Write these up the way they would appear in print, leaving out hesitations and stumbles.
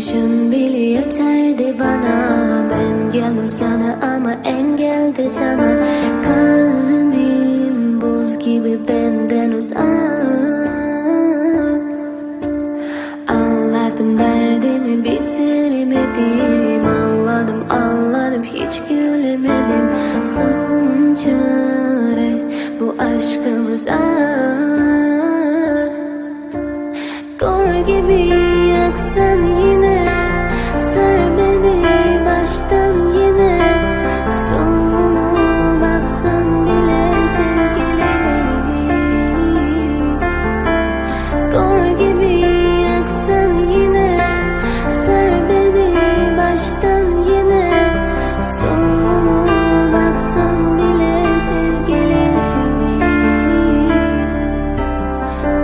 gülüşün bile yeterdi bana. Ben geldim sana ama engeldi zaman. Kalbin buz gibi benden uzak. Anladım derdimi bitiremedim. Anladım hiç gülemedim. Son çare bu aşkımıza. Kor gibi yaksan yine, sar beni baştan yine. Sonuna baksan bile sevgilim. Kor gibi yaksan yine, sar beni baştan yine. Sonuna baksan bile sevgilim.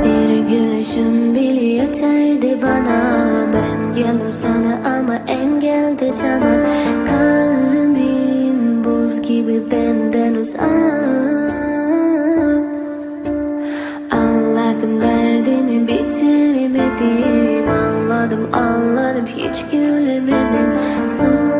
Bir gülüşün bile yeterdi bana. Ben geldim sana ama engeldi zaman. Kalbin buz gibi benden uzak. Anladım derdimi bitiremedim. Anladım hiç gülemedim. Son